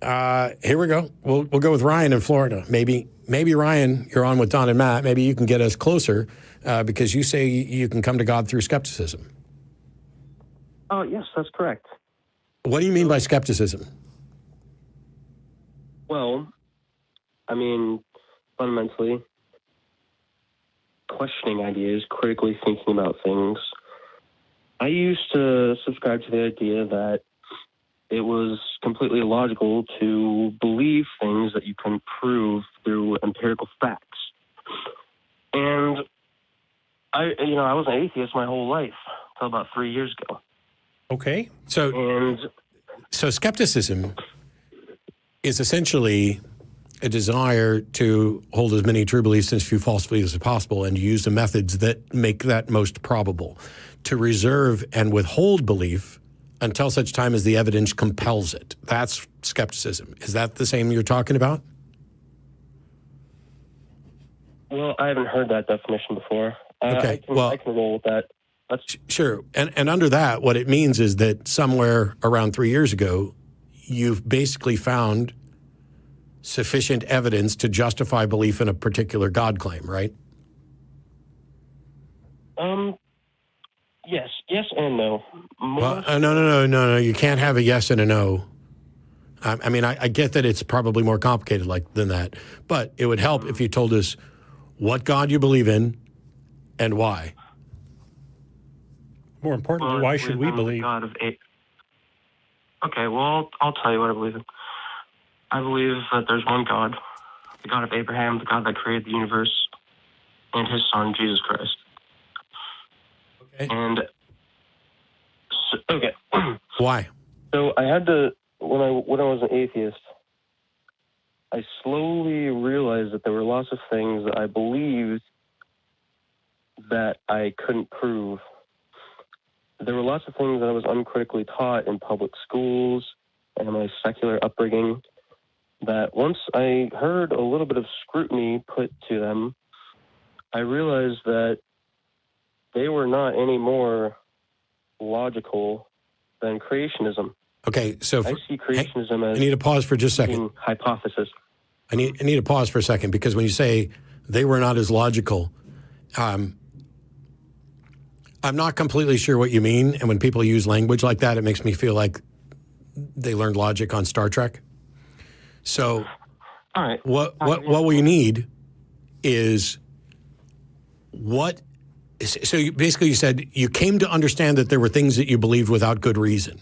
Here we go. We'll go with Ryan in Florida. Maybe Ryan, you're on with Don and Matt. Maybe you can get us closer because you say you can come to God through skepticism. Oh, yes, that's correct. What do you mean by skepticism? Well, I mean, fundamentally, questioning ideas, critically thinking about things. I used to subscribe to the idea that it was completely illogical to believe things that you couldn't prove through empirical facts. And I was an atheist my whole life until about 3 years ago. Okay. So skepticism is essentially a desire to hold as many true beliefs and as few false beliefs as possible and use the methods that make that most probable, to reserve and withhold belief until such time as the evidence compels it. That's skepticism. Is that the same you're talking about? Well, I haven't heard that definition before. Okay. I can roll with that. Sure. And under that, what it means is that somewhere around 3 years ago, you've basically found sufficient evidence to justify belief in a particular God claim, right? Yes and no. Well, no. You can't have a yes and a no. I mean, I get that it's probably more complicated than that, but it would help if you told us what God you believe in and why. More importantly, why should we believe? Okay, well, I'll tell you what I believe in. I believe that there's one God, the God of Abraham, the God that created the universe, and his son, Jesus Christ. Okay. And, okay. Why? So I had to, when I was an atheist, I slowly realized that there were lots of things that I believed that I couldn't prove. There were lots of things that I was uncritically taught in public schools and in my secular upbringing that once I heard a little bit of scrutiny put to them, I realized that they were not any more logical than creationism. Okay, so I see creationism as I need to pause for just a second. Hypothesis. I need to pause for a second because when you say they were not as logical, I'm not completely sure what you mean. And when people use language like that, it makes me feel like they learned logic on Star Trek. So all right. What we need is what. So basically you said you came to understand that there were things that you believed without good reason.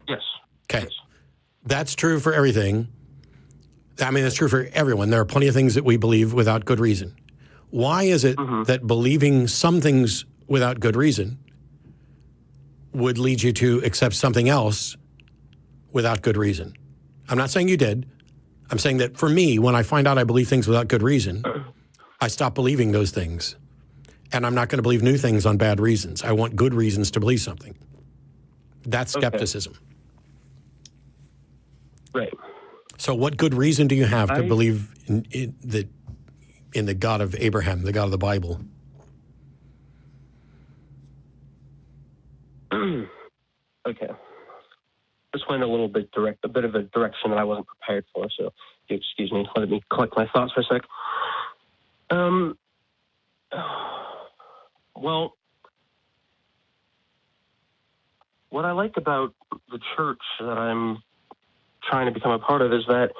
Yes. Okay. Yes. That's true for everything. I mean, that's true for everyone. There are plenty of things that we believe without good reason. Why is it that believing some things without good reason would lead you to accept something else without good reason? I'm not saying you did. I'm saying that for me, when I find out I believe things without good reason, I stop believing those things. And I'm not going to believe new things on bad reasons. I want good reasons to believe something. That's skepticism. Right. So what good reason do you have to believe in the God of Abraham, the God of the Bible? Okay. This went a bit of a direction that I wasn't prepared for, so if you excuse me, let me collect my thoughts for a sec. Well, what I like about the church that I'm trying to become a part of is that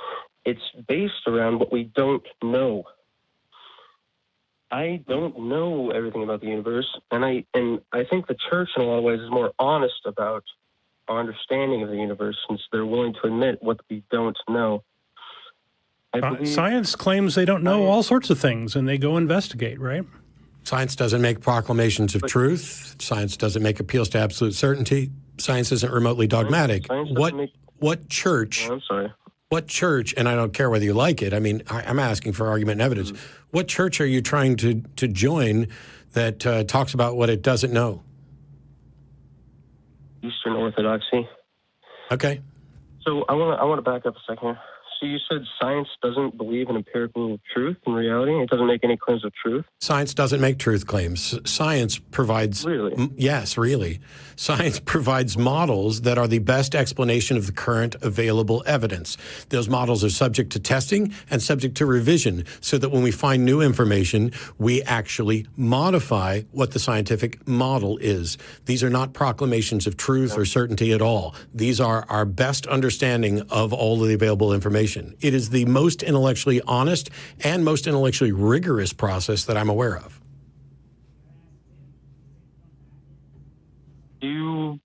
it's based around what we don't know. I don't know everything about the universe, and I think the church in a lot of ways is more honest about our understanding of the universe since they're willing to admit what we don't know. Science claims they don't know all sorts of things, and they go investigate, right? Science doesn't make proclamations of truth. Science doesn't make appeals to absolute certainty. Science isn't remotely dogmatic. What church? Oh, I'm sorry. What church, and I don't care whether you like it, I mean, I'm asking for argument and evidence. What church are you trying to join that talks about what it doesn't know? Eastern Orthodoxy. Okay. So I want to back up a second here. So you said science doesn't believe in empirical truth and reality? It doesn't make any claims of truth? Science doesn't make truth claims. Science provides... Really? Yes, really. Science provides models that are the best explanation of the current available evidence. Those models are subject to testing and subject to revision so that when we find new information, we actually modify what the scientific model is. These are not proclamations of truth or certainty at all. These are our best understanding of all of the available information. It is the most intellectually honest and most intellectually rigorous process that I'm aware of. Do you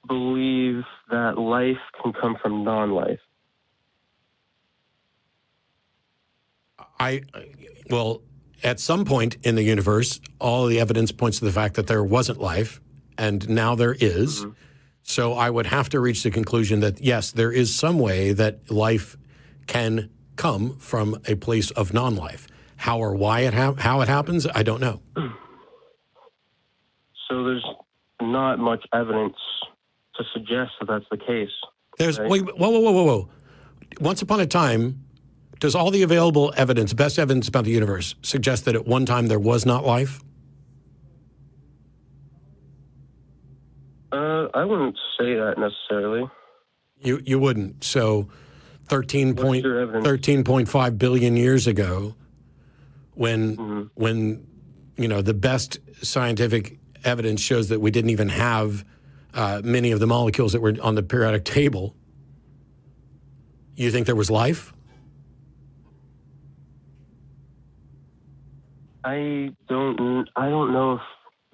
believe that life can come from non-life? Well, at some point in the universe, all the evidence points to the fact that there wasn't life, and now there is. Mm-hmm. So I would have to reach the conclusion that, yes, there is some way that life can come from a place of non-life. How or why how it happens, I don't know. So there's not much evidence to suggest that that's the case. There's right? Wait, whoa. Once upon a time, does all the available evidence, best evidence about the universe, suggest that at one time there was not life? I wouldn't say that necessarily. You wouldn't. So 13.5 billion years ago, when the best scientific evidence shows that we didn't even have many of the molecules that were on the periodic table, you think there was life? I don't know if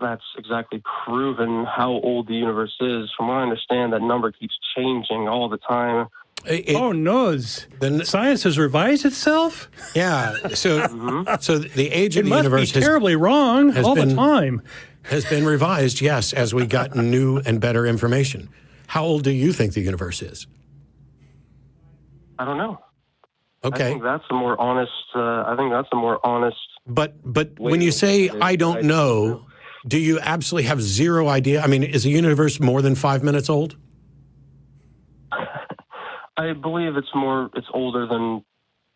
that's exactly proven how old the universe is. From what I understand, that number keeps changing all the time. Science has revised itself? Yeah. So, so the age of the universe must be terribly wrong all the time. Has been revised, yes, as we got new and better information. How old do you think the universe is? I don't know. Okay. I think that's a more honest. But when you say I don't know, do you absolutely have zero idea? I mean, is the universe more than 5 minutes old? I believe it's older than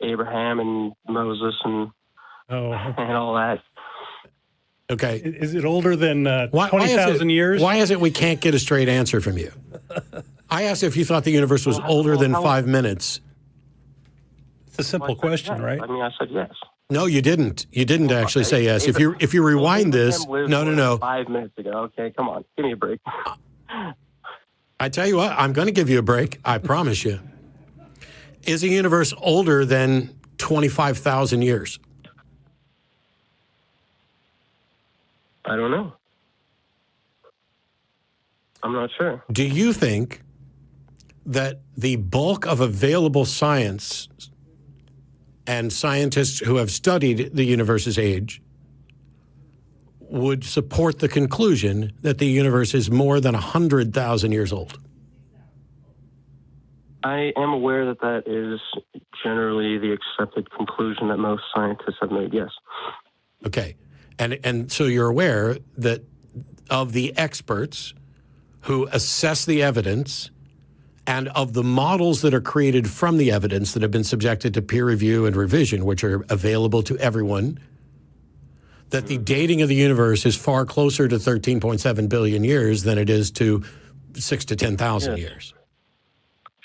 Abraham and Moses and all that. Okay. Is it older than 20,000 years? Why is it we can't get a straight answer from you? I asked if you thought the universe was older than 5 minutes. It's a simple question, right? I mean, I said yes. No, you didn't. You didn't actually say yes. If you rewind this, no. 5 minutes ago. Okay, come on, give me a break. I tell you what, I'm going to give you a break. I promise you. Is the universe older than 25,000 years? I don't know. I'm not sure. Do you think that the bulk of available science and scientists who have studied the universe's age would support the conclusion that the universe is more than 100,000 years old? I am aware that is generally the accepted conclusion that most scientists have made, yes. Okay. And so you're aware that of the experts who assess the evidence and of the models that are created from the evidence that have been subjected to peer review and revision, which are available to everyone, that the dating of the universe is far closer to 13.7 billion years than it is to 6,000 to 10,000 years.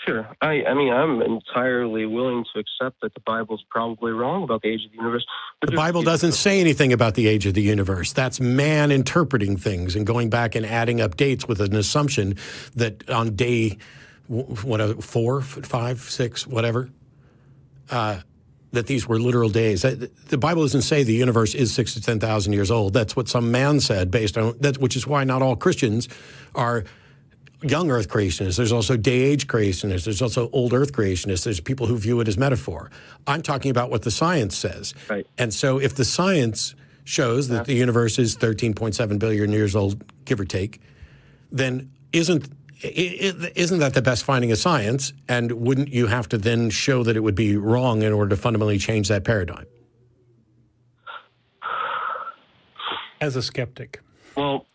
Sure. I mean, I'm entirely willing to accept that the Bible's probably wrong about the age of the universe. The Bible doesn't say anything about the age of the universe. That's man interpreting things and going back and adding up dates with an assumption that on day 4, 5, 6, whatever, that these were literal days. The Bible doesn't say the universe is 6,000 to 10,000 years old. That's what some man said based on that, which is why not all Christians are young earth creationists. There's also day-age creationists. There's also old earth creationists. There's people who view it as metaphor. I'm talking about what the science says. Right. And so if the science shows that the universe is 13.7 billion years old, give or take, then isn't that the best finding of science? And wouldn't you have to then show that it would be wrong in order to fundamentally change that paradigm? As a skeptic. Well,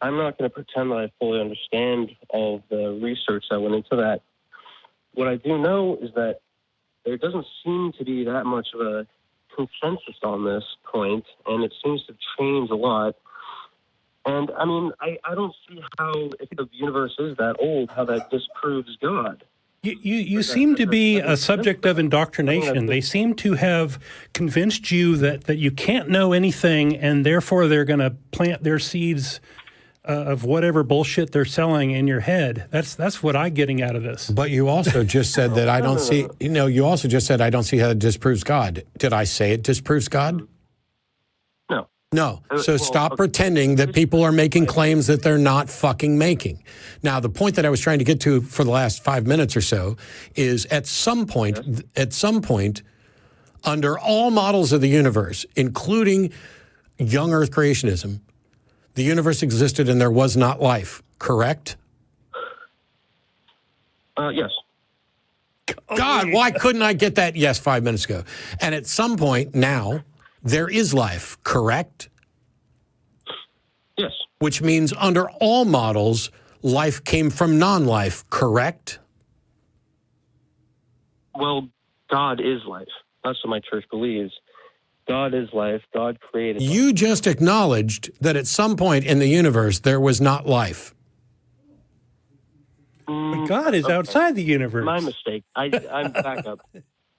I'm not going to pretend that I fully understand all of the research that went into that. What I do know is that there doesn't seem to be that much of a consensus on this point, and it seems to change a lot. And, I mean, I don't see how, if the universe is that old, how that disproves God. You seem to be a subject of indoctrination. They seem to have convinced you that you can't know anything, and therefore they're going to plant their seeds of whatever bullshit they're selling in your head. That's what I'm getting out of this. But you also just said that I don't see, you also just said I don't see how it disproves God. Did I say it disproves God? No. So stop pretending that people are making claims that they're not fucking making. Now, the point that I was trying to get to for the last 5 minutes or so is at some point, under all models of the universe, including young Earth creationism, the universe existed and there was not life, correct? Yes. God, why couldn't I get that yes 5 minutes ago? And at some point now, there is life, correct? Yes. Which means under all models, life came from non-life, correct? Well, God is life. That's what my church believes. God is life. God created life. You just acknowledged that at some point in the universe, there was not life. But God is outside the universe. My mistake. I'm back up.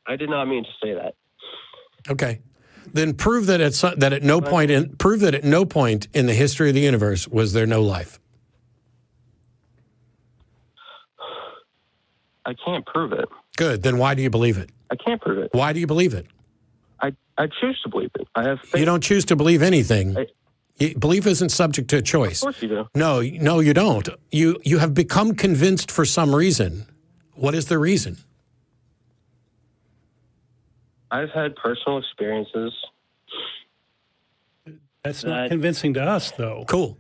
I did not mean to say that. Okay. Then prove that at no point in the history of the universe was there no life. I can't prove it. Good. Then why do you believe it? I can't prove it. Why do you believe it? I choose to believe it. I have faith. You don't choose to believe anything. Belief isn't subject to a choice. Of course you do. No, you don't. You have become convinced for some reason. What is the reason? I've had personal experiences. That's not convincing to us, though. Cool.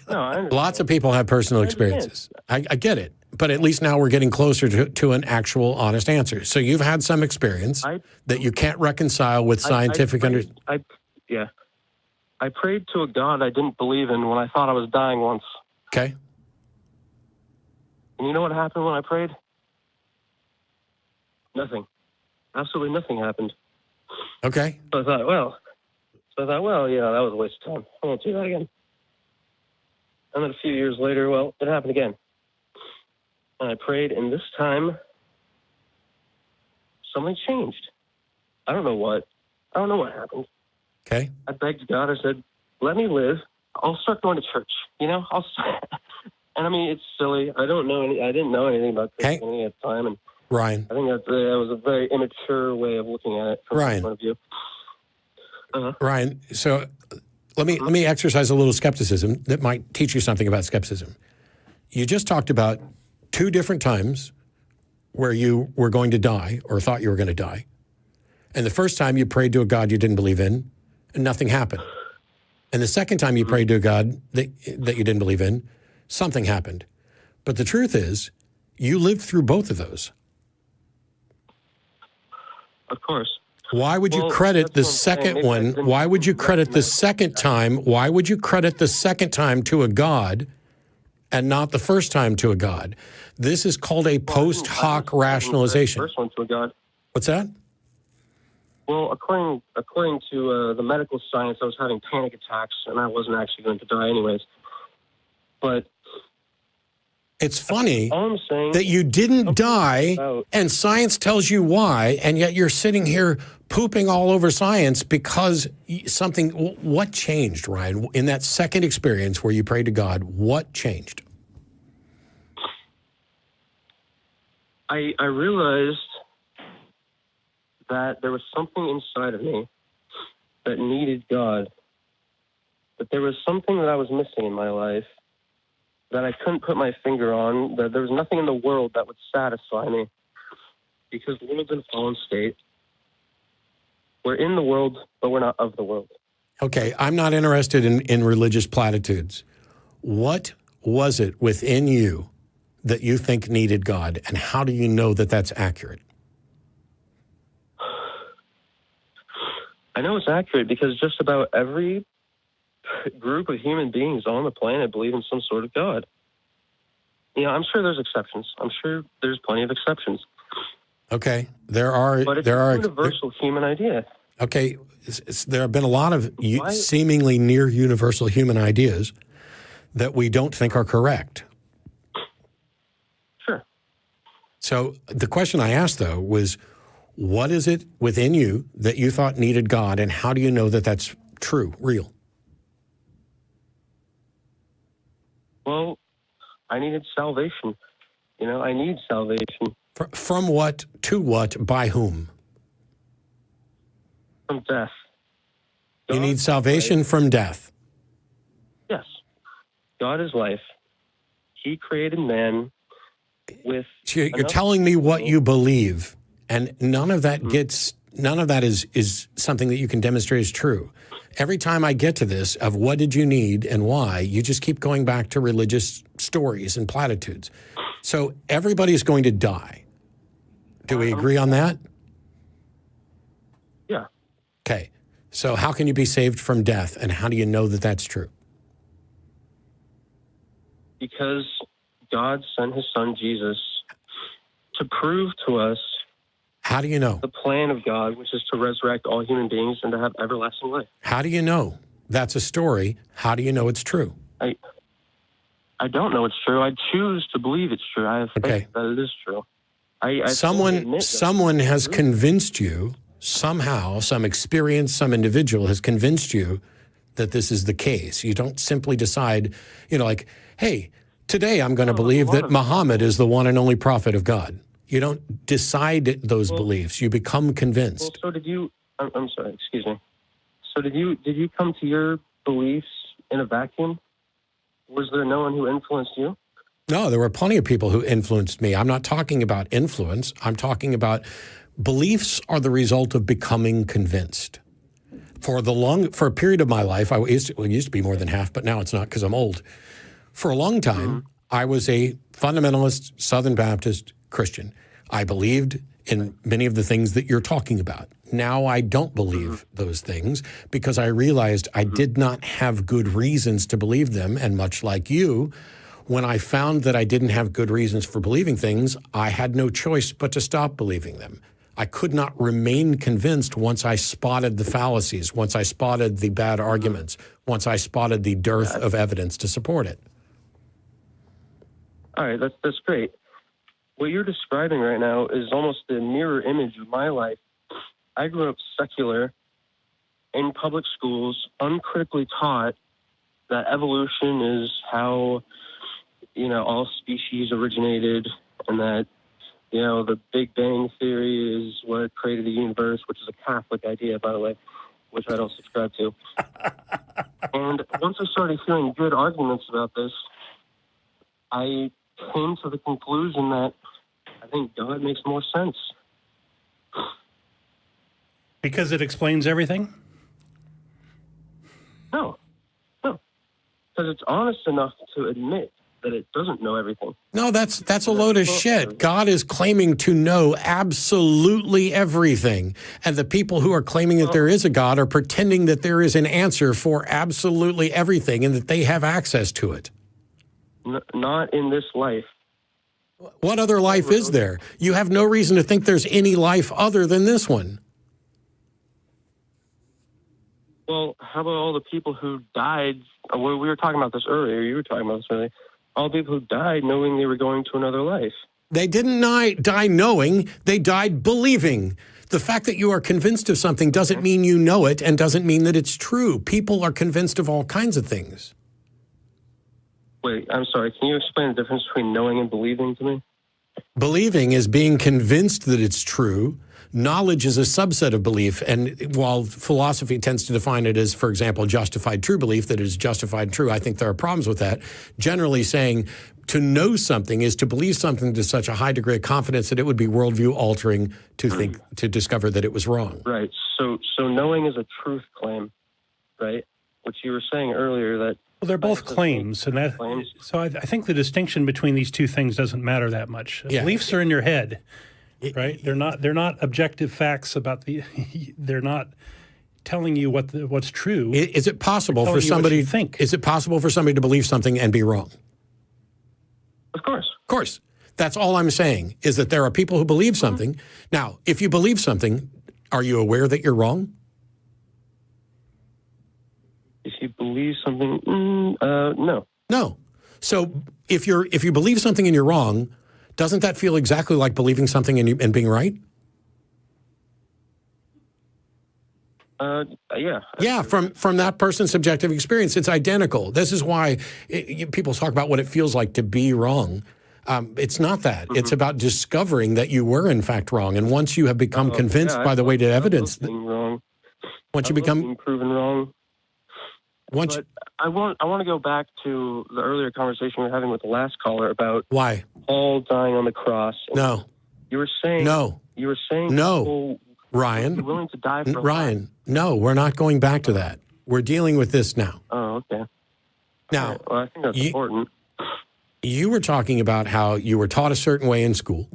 No, I understand. Lots of people have personal experiences. I get it. But at least now we're getting closer to an actual honest answer. So you've had some experience that you can't reconcile with scientific understanding. Yeah. I prayed to a God I didn't believe in when I thought I was dying once. Okay. And you know what happened when I prayed? Nothing. Absolutely nothing happened. Okay. So I thought, well, yeah, that was a waste of time. I won't do that again. And then a few years later, well, it happened again. And I prayed, and this time, something changed. I don't know what happened. Okay. I begged God. I said, let me live. I'll start going to church. And I mean, it's silly. I didn't know anything about Christianity at the time. And Ryan. I think that was a very immature way of looking at it from my point of view. Ryan, so let me exercise a little skepticism that might teach you something about skepticism. You just talked about 2 different times where you were going to die or thought you were going to die. And the first time you prayed to a God you didn't believe in, and nothing happened. And the second time you prayed to a God that you didn't believe in, something happened. But the truth is, you lived through both of those. Of course. Why would you credit the second one? Why would you credit the second time? Why would you credit the second time to a God and not the first time to a God? This is called a post hoc rationalization. First one to a God. What's that? Well, according to the medical science, I was having panic attacks, and I wasn't actually going to die anyways. But it's funny all I'm saying that you didn't die, and science tells you why, and yet you're sitting here pooping all over science because something. What changed, Ryan, in that second experience where you prayed to God? What changed? I realized that there was something inside of me that needed God, that there was something that I was missing in my life that I couldn't put my finger on, that there was nothing in the world that would satisfy me because the world's in a fallen state. We're in the world, but we're not of the world. Okay, I'm not interested in religious platitudes. What was it within you that you think needed God, and how do you know that that's accurate? I know it's accurate because just about every group of human beings on the planet believe in some sort of God. You know, I'm sure there's exceptions. I'm sure there's plenty of exceptions. Okay, there are. But it's there a are universal human idea. Okay, there have been a lot of seemingly near universal human ideas that we don't think are correct. Sure. So the question I asked, though, was what is it within you that you thought needed God, and how do you know that that's true, real? Well, I needed salvation. You know, I need salvation. From what to what, by whom? From death. You need salvation from death. Yes. God is life. He created man with... You're telling me what you believe, and none of that is something that you can demonstrate is true. Every time I get to this of what did you need and why, you just keep going back to religious stories and platitudes. So everybody's going to die. Do we agree on that? Yeah. Okay. So how can you be saved from death, and how do you know that that's true? Because God sent his son Jesus to prove to us... How do you know? The plan of God, which is to resurrect all human beings and to have everlasting life. How do you know? That's a story. How do you know it's true? I don't know it's true. I choose to believe it's true. I have faith that it is true. Someone has convinced you, somehow, some experience, some individual has convinced you that this is the case. You don't simply decide, like, hey, today I'm going to believe that Muhammad is the one and only prophet of God. You don't decide those beliefs. You become convinced. Well, so did you. I'm sorry. Excuse me. So did you come to your beliefs in a vacuum? Was there no one who influenced you? No, there were plenty of people who influenced me. I'm not talking about influence. I'm talking about beliefs are the result of becoming convinced. For a period of my life, it used to be more than half, but now it's not because I'm old. For a long time, I was a fundamentalist Southern Baptist Christian. I believed in many of the things that you're talking about. Now I don't believe those things because I realized I did not have good reasons to believe them. And much like you, when I found that I didn't have good reasons for believing things, I had no choice but to stop believing them. I could not remain convinced once I spotted the fallacies, once I spotted the bad arguments, once I spotted the dearth of evidence to support it. All right, that's great. What you're describing right now is almost a mirror image of my life. I grew up secular in public schools, uncritically taught that evolution is how, all species originated, and that, the Big Bang Theory is what created the universe, which is a Catholic idea, by the way, which I don't subscribe to. And once I started hearing good arguments about this, I came to the conclusion that I think God makes more sense. Because it explains everything? No. Because it's honest enough to admit that it doesn't know everything. No, that's a load of shit. God is claiming to know absolutely everything. And the people who are claiming that there is a God are pretending that there is an answer for absolutely everything and that they have access to it. Not in this life. What other life is there? You have no reason to think there's any life other than this one. Well, how about all the people who died? We were talking about this earlier. You were talking about this earlier. All the people who died knowing they were going to another life. They didn't die knowing. They died believing. The fact that you are convinced of something doesn't mean you know it and doesn't mean that it's true. People are convinced of all kinds of things. Wait, I'm sorry. Can you explain the difference between knowing and believing to me? Believing is being convinced that it's true. Knowledge is a subset of belief. And while philosophy tends to define it as, for example, justified true belief, that it is justified true, I think there are problems with that. Generally saying to know something is to believe something to such a high degree of confidence that it would be worldview altering to discover that it was wrong. Right. So knowing is a truth claim, right? Which you were saying earlier that. Well, they're both claims, and so I think the distinction between these two things doesn't matter that much. Yeah. Beliefs are in your head, right? They're not objective facts about they're not telling you what's true. Is it possible for telling you what somebody you think. Is it possible for somebody to believe something and be wrong? Of course. Of course. That's all I'm saying, is that there are people who believe something. Now, if you believe something, are you aware that you're wrong? If you believe something, no. No. So if you believe something and you're wrong, doesn't that feel exactly like believing something and being right? Yeah. Yeah, from that person's subjective experience, it's identical. This is why people talk about what it feels like to be wrong. It's not that. It's about discovering that you were in fact wrong. And once you have become convinced by the weight of evidence, wrong. once you become being proven wrong. But I want to go back to the earlier conversation we were having with the last caller about why Paul dying on the cross. no, You were saying no, You were saying no, people Ryan, are willing to die for Ryan. No, we're not going back to that. We're dealing with this now. Oh, okay. Now, Right. Well, I think that's important. You were talking about how you were taught a certain way in school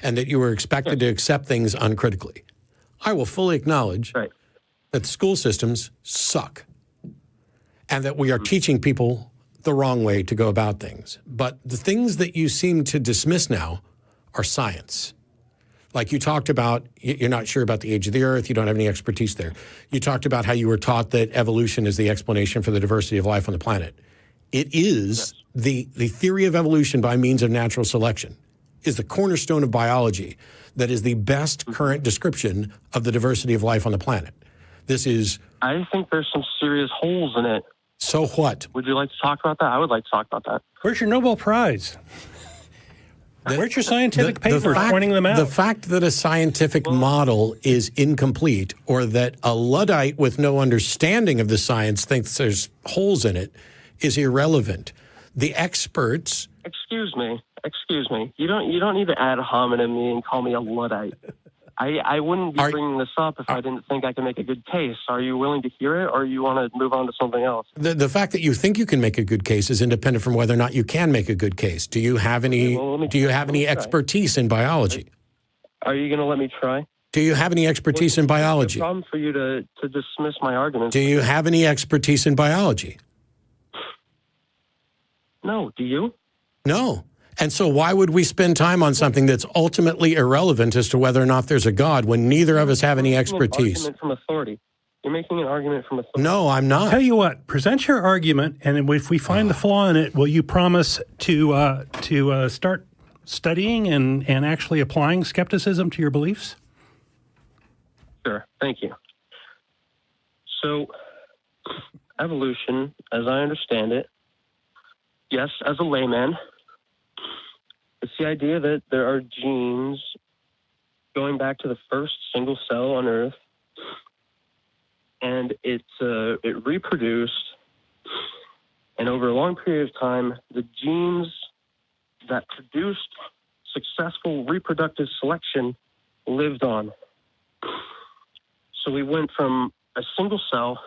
and that you were expected to accept things uncritically. I will fully acknowledge that school systems suck and that we are teaching people the wrong way to go about things. But the things that you seem to dismiss now are science. Like you talked about, you're not sure about the age of the earth, you don't have any expertise there. You talked about how you were taught that evolution is the explanation for the diversity of life on the planet. It is the theory of evolution by means of natural selection is the cornerstone of biology that is the best current description of the diversity of life on the planet. This is... I think there's some serious holes in it. So what? Would you like to talk about that? I would like to talk about that. Where's your Nobel Prize? Where's your scientific papers pointing them out? The fact that a scientific model is incomplete or that a Luddite with no understanding of the science thinks there's holes in it is irrelevant. The experts... Excuse me. You don't need to ad hominem me and call me a Luddite. I wouldn't be bringing this up if I didn't think I could make a good case. Are you willing to hear it, or you want to move on to something else? The fact that you think you can make a good case is independent from whether or not you can make a good case. Do you have any expertise in biology? Are you going to let me try? Do you have any expertise in biology? It's a problem for you to dismiss my arguments. Do you have any expertise in biology? No. Do you? No. And so why would we spend time on something that's ultimately irrelevant as to whether or not there's a God when neither of us have any expertise? You're making an argument from authority. You're making an argument from authority. No, I'm not. Tell you what, present your argument, and if we find the flaw in it, will you promise to start studying and actually applying skepticism to your beliefs? Sure. Thank you. So, evolution, as I understand it, yes, as a layman, it's the idea that there are genes going back to the first single cell on Earth, and it reproduced, and over a long period of time, the genes that produced successful reproductive selection lived on. So we went from a single cell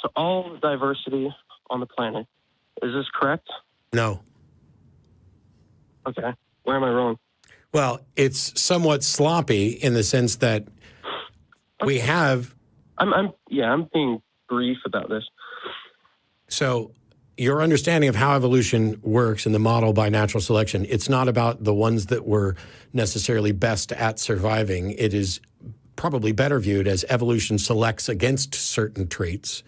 to all the diversity on the planet. Is this correct? No. Okay. Where am I wrong? Well, it's somewhat sloppy in the sense that we have... I'm being brief about this. So your understanding of how evolution works in the model by natural selection, it's not about the ones that were necessarily best at surviving. It is probably better viewed as evolution selects against certain traits.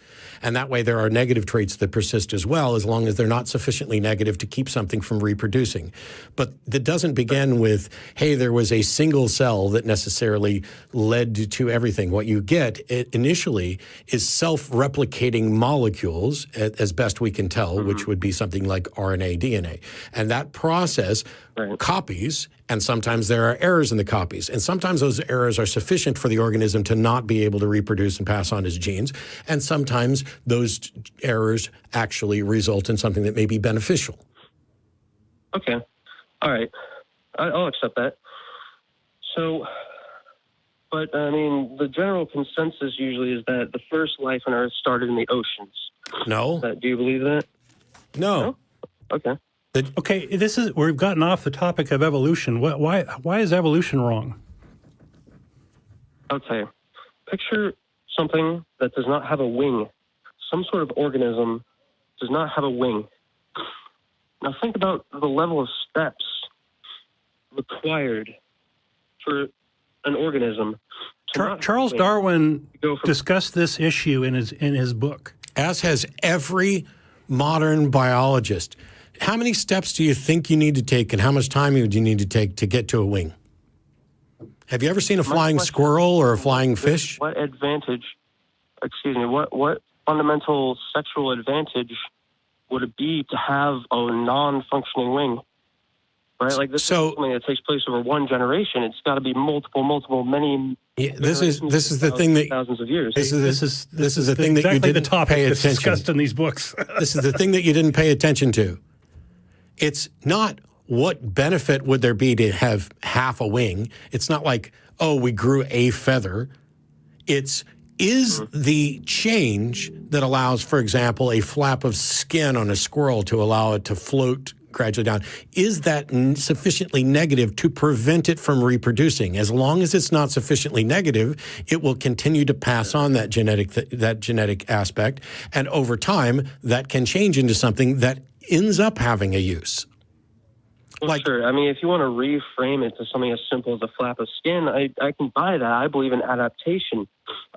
And that way there are negative traits that persist as well, as long as they're not sufficiently negative to keep something from reproducing. But that doesn't begin with, hey, there was a single cell that necessarily led to everything. What you get initially is self-replicating molecules, as best we can tell, which would be something like RNA, DNA. And that process copies, and sometimes there are errors in the copies. And sometimes those errors are sufficient for the organism to not be able to reproduce and pass on its genes. And sometimes those errors actually result in something that may be beneficial. Okay. All right. I'll accept that. So, but I mean, the general consensus usually is that the first life on Earth started in the oceans. No. Do you believe that? No. Okay. Okay, we've gotten off the topic of evolution. Why is evolution wrong? Okay. Picture something that does not have a wing, some sort of organism does not have a wing. Now think about the level of steps required for an organism. Charles Darwin discussed this issue in his book. As has every modern biologist. How many steps do you think you need to take, and how much time do you need to take to get to a wing? Have you ever seen a flying squirrel or a flying fish? What fundamental sexual advantage would it be to have a non-functioning wing? Right? Like this is something that takes place over one generation. It's got to be multiple, many. Yeah, this is the thing that thousands of years. This is the thing that you didn't pay attention. Discussed in these books. This is the thing that you didn't pay attention to. It's not what benefit would there be to have half a wing. It's not like, oh, we grew a feather. Is the change that allows, for example, a flap of skin on a squirrel to allow it to float gradually down, is that sufficiently negative to prevent it from reproducing? As long as it's not sufficiently negative, it will continue to pass on that genetic aspect, and over time, that can change into something that ends up having a use. Well, sure. I mean, if you want to reframe it to something as simple as a flap of skin, I can buy that. I believe in adaptation.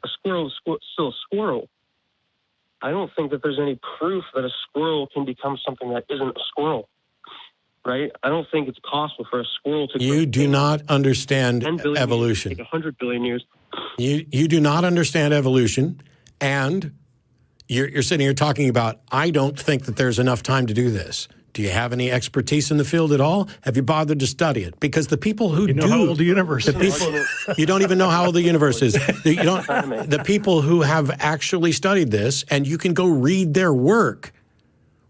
A squirrel is still a squirrel. I don't think that there's any proof that a squirrel can become something that isn't a squirrel. Right? I don't think it's possible for a squirrel to... You do not understand evolution. Years, 100 billion years. You do not understand evolution, and you're sitting here talking about, I don't think that there's enough time to do this. Do you have any expertise in the field at all? Have you bothered to study it? Because the people who do... how old the universe is. You don't even know how old the universe is. The people who have actually studied this, and you can go read their work,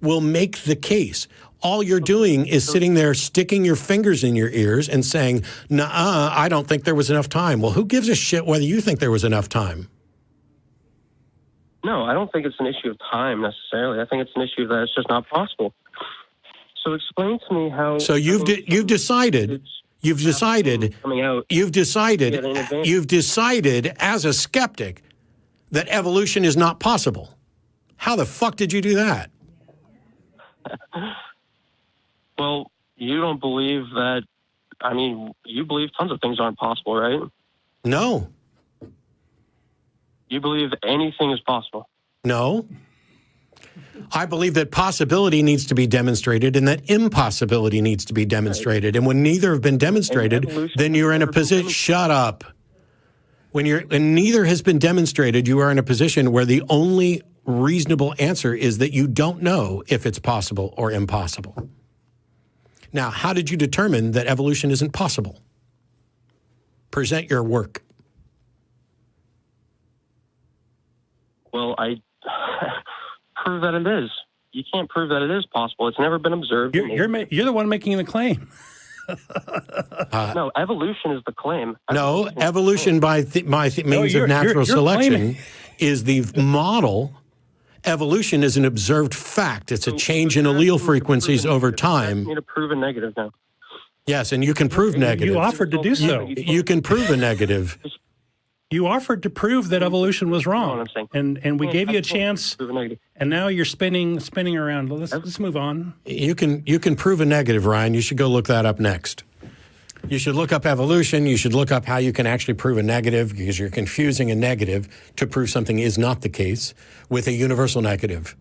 will make the case. All you're doing is sitting there sticking your fingers in your ears and saying, nuh-uh, I don't think there was enough time. Well, who gives a shit whether you think there was enough time? No, I don't think it's an issue of time necessarily. I think it's an issue that it's just not possible. So explain to me how... So you've decided as a skeptic that evolution is not possible. How the fuck did you do that? Well, you don't believe that... I mean, you believe tons of things aren't possible, right? No. You believe anything is possible? No. I believe that possibility needs to be demonstrated and that impossibility needs to be demonstrated. And when neither have been demonstrated, then you're in a position... Shut up. When neither has been demonstrated, you are in a position where the only reasonable answer is that you don't know if it's possible or impossible. Now, how did you determine that evolution isn't possible? Present your work. Well, I prove that it is. You can't prove that it is possible. It's never been observed. You're the one making the claim. No, evolution is the claim. No, evolution by means of natural selection is the model. Evolution is an observed fact. It's a change in allele frequencies over time. You need to prove a negative now. Yes, and you can prove negative. You offered to do so. You can prove a negative. You offered to prove that evolution was wrong, and we gave you a chance, and now you're spinning around. Let's move on. You can prove a negative, Ryan. You should go look that up next. You should look up evolution. You should look up how you can actually prove a negative, because you're confusing a negative to prove something is not the case with a universal negative.